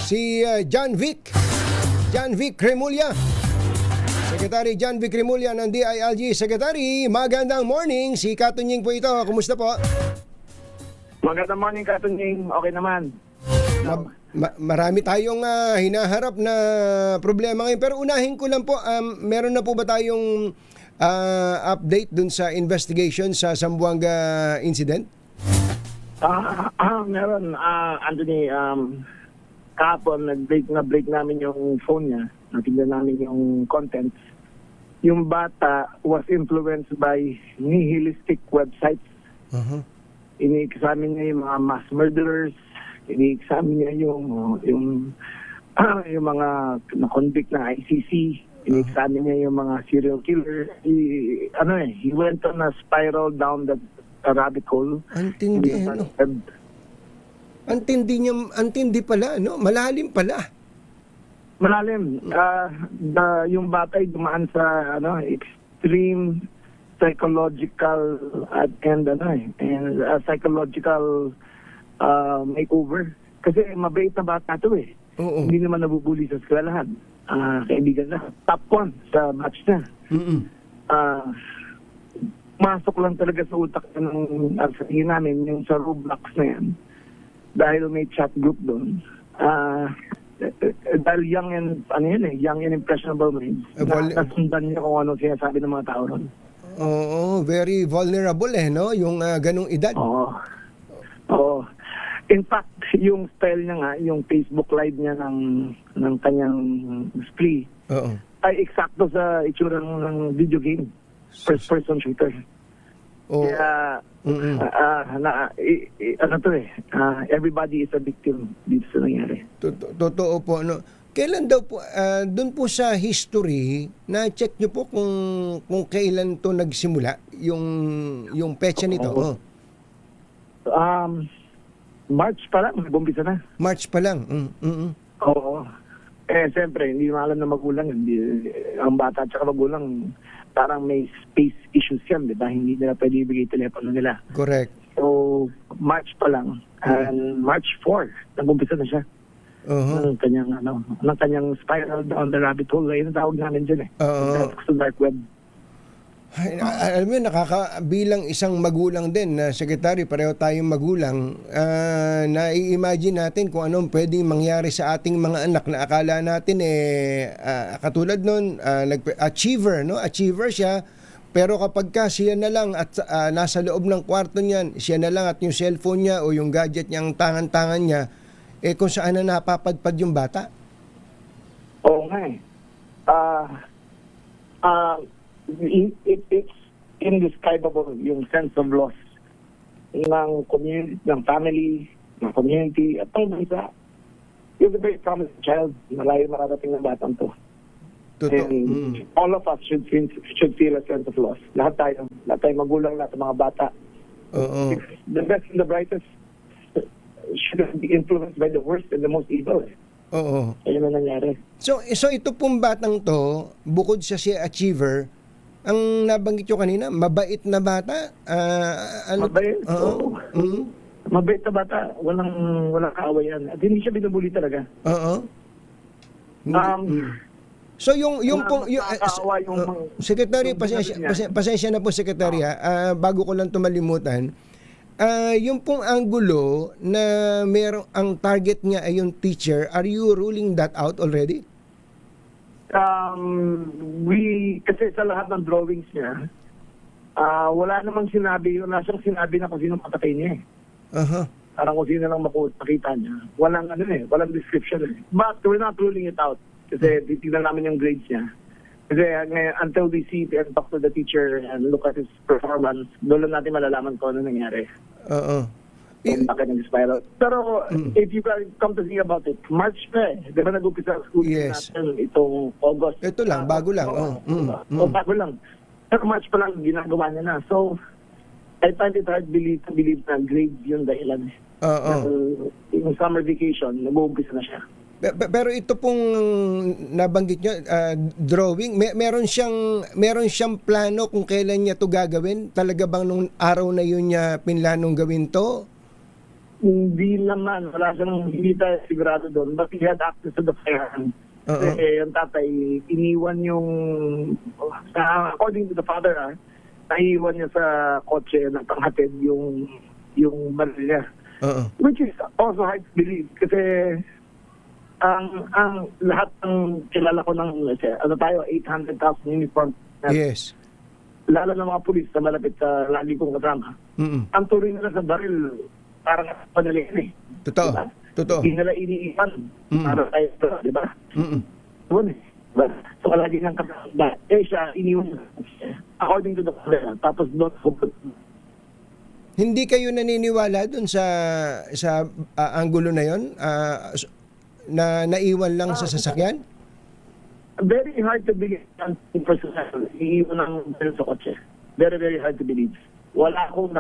si John Vic Remulla. Secretary John Vic Remulla ng DILG. Secretary, magandang morning. Si Katunying po ito. Kumusta po? Magandang morning, Katunying. Okay naman. Marami tayong hinaharap na problema ngayon. Pero unahin ko lang po, meron na po ba tayong update dun sa investigation sa Zamboanga incident? Meron, Anthony, kahapon nag-break namin yung phone niya. Natignan namin yung contents. Yung bata was influenced by nihilistic websites. Ini-examine niya yung mga mass murderers. Ini-examine niya yung mga na-convict na ICC. Ini-examine niya yung mga serial killer. He went on a spiral down the rabbit hole. Antindi, ano? Antindi pala, no? Malalim pala. Malalim. Yung bata ay dumaan sa extreme psychological and psychological makeover. Kasi mabait na bata to eh. Oo. Hindi naman nabubuli sa eskwelahan. Kaibigan na. Top 1 sa batch na. Masok lang talaga sa utak ng sabihin namin yung sa Roblox na yan. Dahil may chat group doon. Dahil young and impressionable minds. Nasundan niya kung ano sinasabi ng mga tao doon. Oo, very vulnerable no? Yung ganong edad. Oo. In fact, yung style niya nga, yung Facebook live niya ng kanyang spree, ay eksakto sa itsura ng video game. First person shooter. Kaya, everybody is a victim dito sa nangyari. Totoo po, no? Kailan daw po, doon po sa history, na-check nyo po kung kailan to nagsimula, yung petsa nito? March pa lang, nag-umpisa na. March pa lang? Oo. Siyempre, hindi alam na magulang. Ang bata at saka magulang, parang may space issues yan, di ba? Hindi nila pwede ibigay telepono nila. Correct. So, March pa lang. And March 4, nag-umpisa na siya. Ng kanyang spiral down the rabbit hole. Ayun ang tawag namin dyan eh. Sa dark web. Ay, alam mo, bilang isang magulang din, na sekretary, pareho tayong magulang, na-imagine natin kung anong pwedeng mangyari sa ating mga anak na akala natin katulad nun, achiever, no? Achiever siya, pero kapag siya na lang at nasa loob ng kwarto niyan, siya na lang at yung cellphone niya o yung gadget niya, ang tangan-tangan niya, kung saan na napapadpad yung bata? Oo nga eh. It's indescribable yung sense of loss ng community, ng family, ng community, at ng isa. You're a very promising child. Malayo mararating ng batang to. And all of us should feel a sense of loss. Lahat tayo magulang, lahat ng mga bata. The best and the brightest shouldn't be influenced by the worst and the most evil. Ayun na nangyari. So ito pong batang to, bukod sa siya achiever, ang nabanggit nyo kanina, mabait na bata? Mabait? Mabait na bata. Walang kaawayan. At hindi siya binubuli talaga. So Secretary, pasensya na po, Secretary, bago ko lang tumalimutan, yung pong anggulo na merong ang target niya ay yung teacher, are you ruling that out already? Kasi sa lahat ng drawings niya, wala siyang sinabi na kung sino patay niya eh. Parang kung sino lang makita niya. Walang description eh. But we're not ruling it out. Kasi titignan namin yung grades niya. Kasi until we see and talk to the teacher and look at his performance, doon lang natin malalaman kung ano nangyari. Bakit nag-spiral. Pero if you come to see about it, March pa eh. Di ba nag-upisa ang school natin itong August? Ito lang, bago lang. Bago lang. Pero March pa lang, ginagawa niya na. So, I find it hard to believe na grades yung dahilan. Yung summer vacation, nag-uumpisa na siya. Pero ito pong nabanggit nyo, drawing, meron siyang plano kung kailan niya to gagawin? Talaga bang nung araw na yun niya pinlanong gawin to? Hindi naman, wala siyang, hindi tayo sigurado doon. But he had access to the firearm. Kasi yung tatay, iniwan yung, according to the father, naiwan niya sa kotse na panghatid yung baril niya. Which is also hard to believe kasi ang lahat ng kilala ko ng ano tayo 800,000 uniform. Yes. Lalo ng mga pulis na malapit sa lagi kong kasama. Ang turing nila sa baril parang panaliin eh. Totoo. Diba? Totoo. Hindi nila iniipan para tayo, di ba? Doon eh. Diba? So lagi ng kasama. Siya iniwan according to the father. Tapos doon Hindi kayo naniniwala dun sa anggulo na yon na naiwan lang sa sasakyan? very hard to believe ang personal. Iiwan ng baril sa kotse. Very, very hard to believe. Wala akong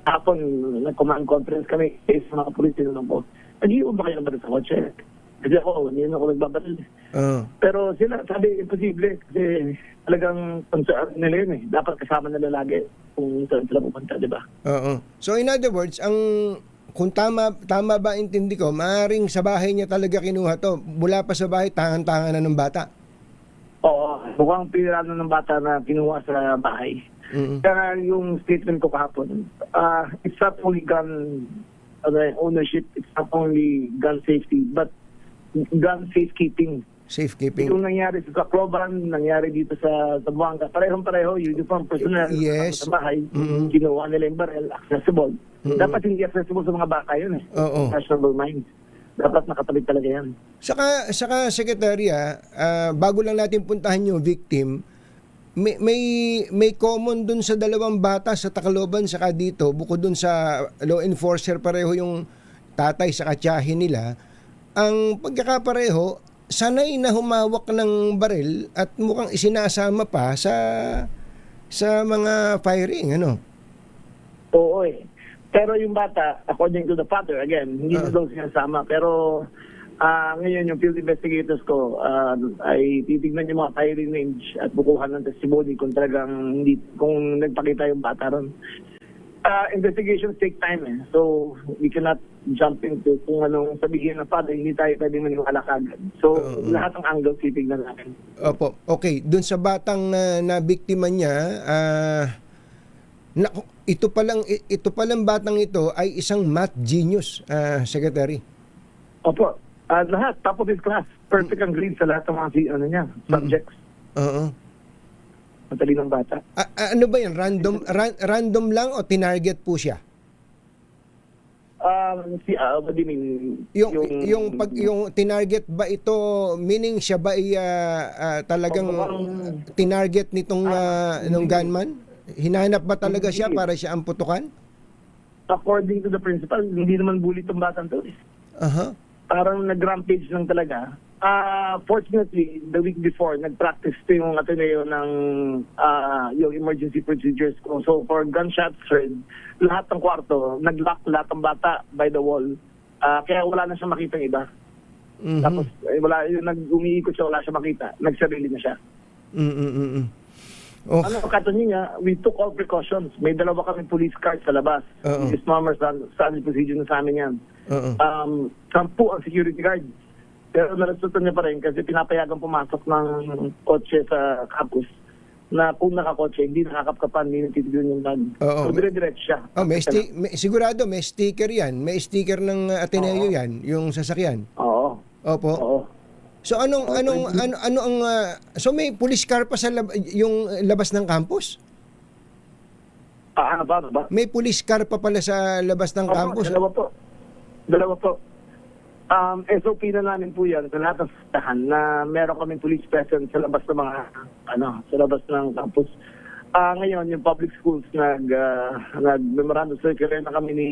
hapon nag-command conference kami sa mga pulis tinanong ko, nag-iiwan ba kayo ng baril sa kotse? Kasi ako, hindi ako nagbabaril. Pero sila, sabi, imposible. Kasi talagang concern nila yun eh. Dapat kasama nila lagi kung saan sila pupunta, di ba? So in other words, kung tama ba intindi ko, maaaring sa bahay niya talaga kinuha to. Mula pa sa bahay, tangan-tangan na ng bata. Oo, mukhang pinirano ng bata na kinuha sa bahay. Kaya yung statement ko kahapon, it's not only gun ownership, it's not only gun safety, but gun safekeeping. Safekeeping. Yung nangyari sa Tacloban, nangyari dito sa Zamboanga, parehong-pareho, uniform personnel Yes. sa bahay, kinuha nila yung baril, accessible. Dapat hindi accessible sa mga bata yun eh. Oo. Fashionable minds. Dapat nakatabi talaga yan. Saka Secretary, bago lang natin puntahan yung victim, may common dun sa dalawang bata sa Tacloban saka dito, bukod dun sa law enforcer, pareho yung tatay sa tiyahin nila. Ang pagkakapareho, sanay na humawak ng baril at mukhang isinasama pa sa mga firing, ano? Oo eh. Pero yung bata, according to the father, again, hindi na daw sinasama. Pero ngayon yung field investigators ko ay titignan yung mga firing range at bukuhan ng testimony kung talagang kung nagpakita yung bata ron. Investigations take time eh. So, we cannot jump into kung anong sabihin ng father, hindi tayo pwedeng maniwala kagad. So, lahat ng angles titignan natin. Opo. Okay. Dun sa batang na biktima niya, ito palang batang ito ay isang math genius, Secretary. Opo. Lahat, top of his class. Perfect ang grade sa lahat ng mga subjects. Matalinong bata. Ano ba yan? Random lang o tinarget po siya? What do you mean? Yung tinarget ba ito, meaning siya ba ay talagang tinarget nitong nung gunman? Hinanap ba talaga siya para siya ang putukan? According to the principal, hindi naman bully itong batang to. Parang nag-rampage lang talaga. Fortunately, the week before, nag-practice to yung Ateneo ng yung emergency procedures ko. So for gunshots heard, lahat ng kwarto, nag-lock lahat ng bata by the wall. Kaya wala na siya makita iba. Tapos umiikot siya, wala siya makita. Nagsarili na siya. Ano katunin niya, we took all precautions. May dalawa kami police cars sa labas. His mama sa procedure na sa amin yan. 10 ang security guard. Pero nalasutan niya pa rin kasi pinapayagan pumasok ng kotse sa campus na kung nakakotse, hindi nakakapkapan, hindi natitigyan yung bag. So, dire-diretso siya. Sigurado, may sticker yan. May sticker ng Ateneo yan, yung sasakyan. Oo. Opo. Oo. So, so may police car pa sa yung labas ng campus? Ano ba? May police car pa pala sa labas ng campus? Dalawa po. SOP na namin po yan sa lahat ng sasakyan na meron kaming police presence sa labas ng sa labas ng campus. Ngayon, yung public schools nag-memorandum circular na kami ni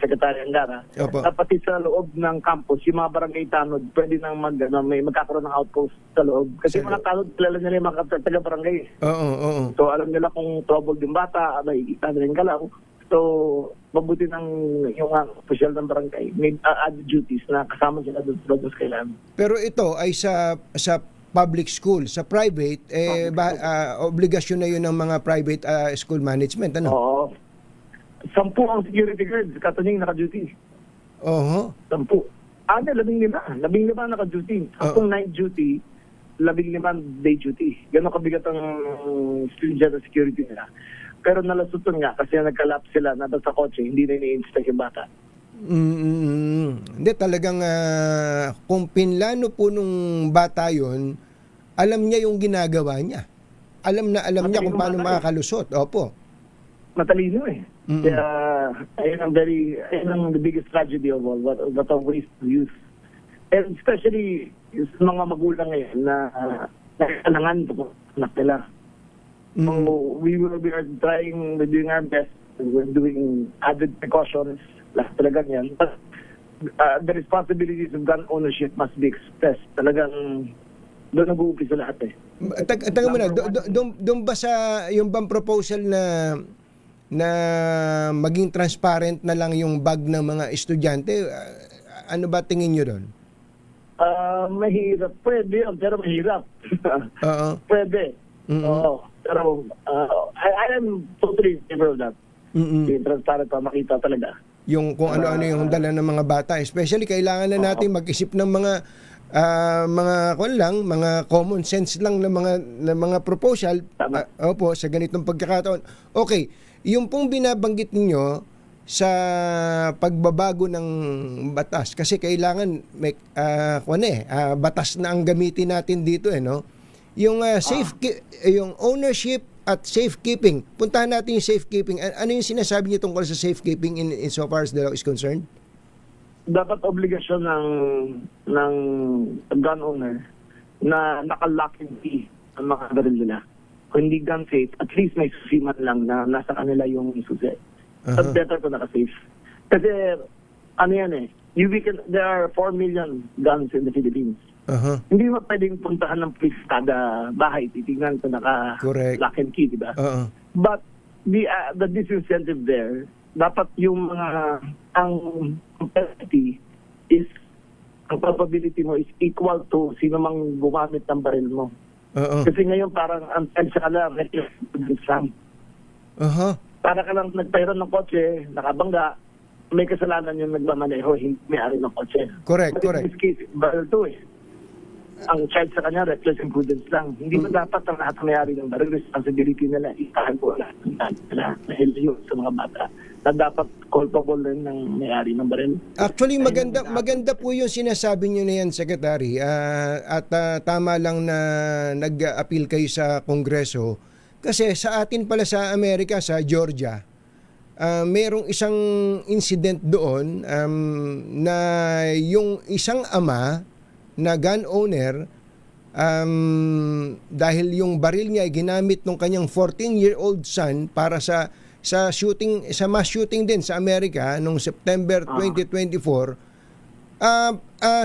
Secretary Angara. Pati sa loob ng campus, yung mga barangay tanod, pwede nang magkakaroon ng outpost sa loob. Kasi mga tanod, kilala nila yung mga taga-barangay. So, alam nila kung troubled yung bata, nakikita nila yung galaw. So, mabuti ng yung official ng barangay. May added duties na kasama sila doon sa kailangan. Pero ito ay sa public school. Sa private, obligasyon na yun ng mga private school management, ano? Oo. 10 ang security guards, katunying naka-duty. Oho. 10. 15 naka-duty. 10 night duty, 15 day duty. Ganon kabigat ang stringent na security nila. Pero nalasutan nga kasi nagkalap sila na sa kotse, hindi na ini-inspect yung bata. Hindi, talagang kung pinlano po nung bata yon, alam niya yung ginagawa niya. Alam niya kung paano makakalusot. Opo. Matalino eh. Kaya, ayun ang the biggest tragedy of all, what a waste of youth. And especially, yung mga magulang ngayon na kailangan po anak nila. So, we are trying, we're doing our best, we're doing added precautions, lahat talaga yan. But the responsibilities of gun ownership must be expressed. Talagang doon nag-uumpisa lahat eh. Taga mo na, doon ba sa yung bang proposal na maging transparent na lang yung bag ng mga estudyante, ano ba tingin nyo doon? Mahirap. Pwede yun, pero mahirap. Oo. Pwede. Oo. Pero I am totally in favor of that. Yung transparent pa, makita talaga. Yung kung ano-ano yung dala ng mga bata. Especially, kailangan na natin mag-isip ng mga mga common sense lang ng mga proposal. Opo, sa ganitong pagkakataon. Okay, yung pong binabanggit ninyo sa pagbabago ng batas, kasi kailangan may batas na ang gamitin natin dito no. Yung yung ownership at safekeeping. Puntahan natin yung safekeeping. Ano yung sinasabi niyo tungkol sa safekeeping in so far as the law is concerned? Dapat obligasyon ng gun owner na naka-lock and key ang mga baril nila. Kung hindi gun safe, at least may susi man lang na nasa kanila yung susi. But better kung naka-safe. Kasi, ano yan there are 4 million guns in the Philippines. Hindi mo pwedeng puntahan ng police kada bahay, titignan kung naka-lock and key, diba? But the disincentive there, dapat yung ang penalty is, ang probability mo is equal to sino mang gumamit ng baril mo. Kasi ngayon parang ang sa kanila, para ka lang nagpairan ng kotse, nakabangga, may kasalanan yung nagmamaneho, hindi may-ari ng kotse. Correct. In this case, baril to ang child sa kanya, reckless imprudence lang. Hindi mo dapat ang lahat ng may-ari ng baril, responsibility nila, itahan ko lahat ng nila na yun sa mga bata na dapat culpable rin ng may-ari ng baril. Actually, maganda po yung sinasabi niyo na yan, Secretary. At tama lang na nag-appeal kayo sa Kongreso. Kasi sa atin pala sa Amerika, sa Georgia, merong isang incident doon na yung isang ama na gun owner, dahil yung baril niya ay ginamit ng kanyang 14-year-old son para sa shooting, sa mass shooting din sa Amerika noong September 2024,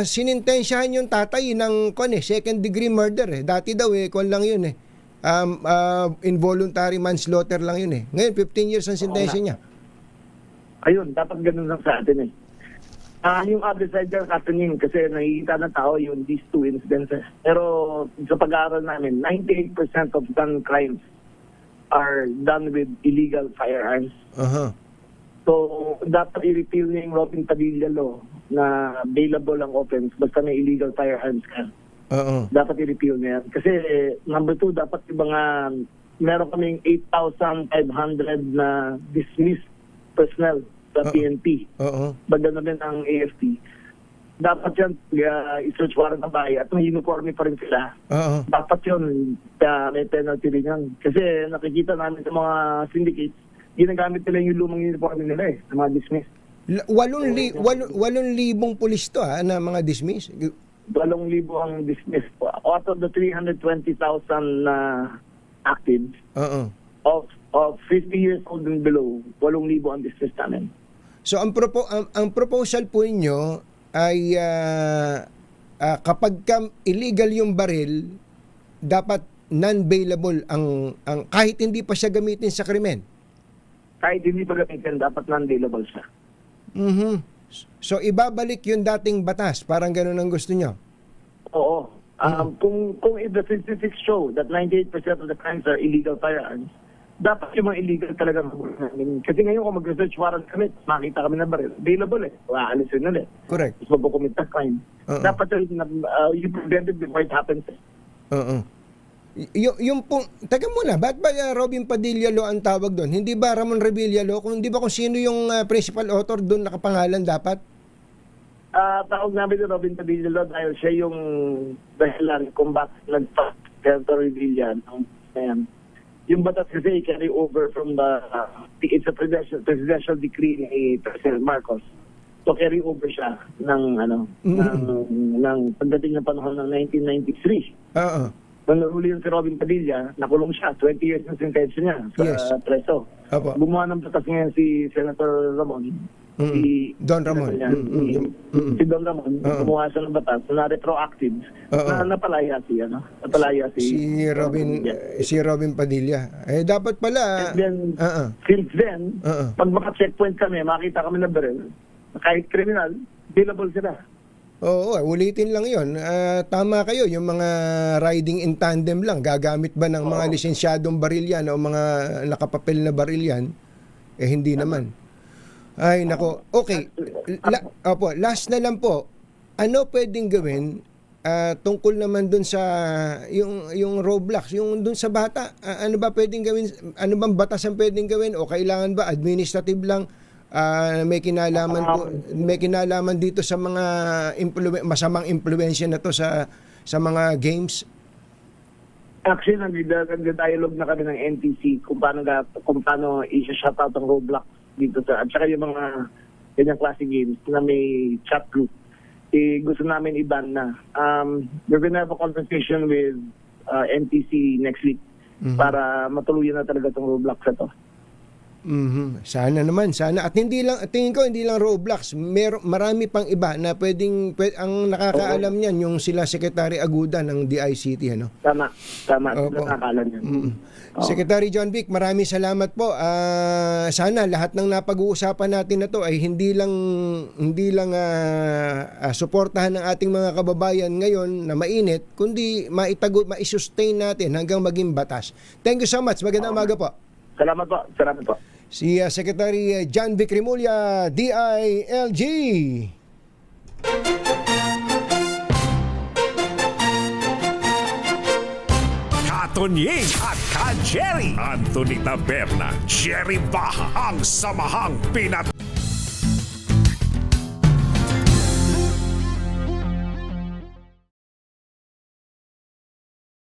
sinintensyahan yung tatay ng second degree murder. Dati daw lang yun involuntary manslaughter lang yun Ngayon 15 years ang sentensya niya. Ayun, dapat ganun lang sa atin yung other side there, katunin, kasi nakikita ng tao yung these two incidents. Pero sa pag-aaral namin, 98% of gun crimes are done with illegal firearms. So, dapat i-repeal niya yung Robin Padilla law na bailable ang offense basta may illegal firearms ka. Dapat i-repeal niya yan. Kasi number 2, dapat yung mga meron kaming 8,500 na dismissed personnel sa PNP. Banda na rin ang AFP. Dapat yan, i-search warrant ang bahay at may uniforme pa rin sila. Dapat yun, may penalty rin yan. Kasi nakikita namin sa mga syndicates, ginagamit nila yung lumang uniforme nila sa mga dismissed. 8,000 pulis to na mga dismissed? 8,000 ang dismissed po. Out of the 320,000 na active, of 50 years old and below, 8,000 ang dismissed namin. So ang proposal po ninyo ay kapag illegal yung baril, dapat non-bailable ang kahit hindi pa siya gamitin sa krimen. Kahit hindi pa gamitin, dapat non-bailable siya. So ibabalik yung dating batas, parang gano'n ang gusto nyo? Oo. Kung if the statistics show that 98% of the crimes are illegal firearms, dapat yung mga illegal talaga namin. Kasi ngayon kung mag-research warrant kami, makita kami na baril, available Aalisin ulit. Correct. Tapos mabukumit na crime. Dapat you prevent it before it happens. Oo. Yung pong, taga muna, ba't ba Robin Padilla Law ang tawag doon? Hindi ba Ramon Revilla Law? Kung hindi ba kung sino yung principal author doon nakapangalan dapat? Tawag namin ni Robin Padilla Law dahil siya yung dahilan kung bakit nagpa-Senator Revilla. Yung batas kasi carry over from it's a presidential decree ni President Marcos. So carry over siya ng pagdating ng panahon ng 1993. Oo. Nung nahuli yun si Robin Padilla, nakulong siya. 20 years na sentensya niya sa preso. Opo. Gumawa ng batas ngayon si Senator Ramon. Don Ramon. Si Don Ramon, gumawa siya ng batas na retroactive na napalaya Si Robin Padilla. Dapat pala Since then, pag maka-checkpoint kami, makita kami na baril, kahit criminal, billable sila. Oo, ulitin lang yon. Tama kayo, yung mga riding in tandem lang, gagamit ba ng mga lisensyadong baril yan o mga nakapapel na baril yan? Hindi naman. Ay, nako. Okay. Last na lang po. Ano pwedeng gawin tungkol naman dun sa yung Roblox, yung dun sa bata? Ano ba pwedeng gawin? Ano bang batas ang pwedeng gawin o kailangan ba administrative lang? May kinalaman dito sa mga masamang impluwensya na to sa mga games. Actually, nag-dialogue na kami ng NTC kung paano i-shut out ang Roblox dito at saka yung mga ganyang klase games na may chat group. Gusto namin i-ban na. We're gonna have a conversation with NTC next week para matuluyan na talaga itong Roblox na to. Sana naman, sana. At tingin ko hindi lang Roblox, marami pang iba na ang nakakaalam niyan yung sila Secretary Aguda ng DICT, ano? Tama, nakakaalam niyan. Secretary John Vic, maraming salamat po. Sana lahat ng napag-uusapan natin na to ay hindi lang suportahan ng ating mga kababayan ngayon na mainit, kundi ma-sustain natin hanggang maging batas. Thank you so much. Magandang umaga po. Salamat po. Si Secretary John Vic Rimulya, DILG. Katonying at Ka-Jerry. Anthony Taberna, Jerry Baha, ang samahang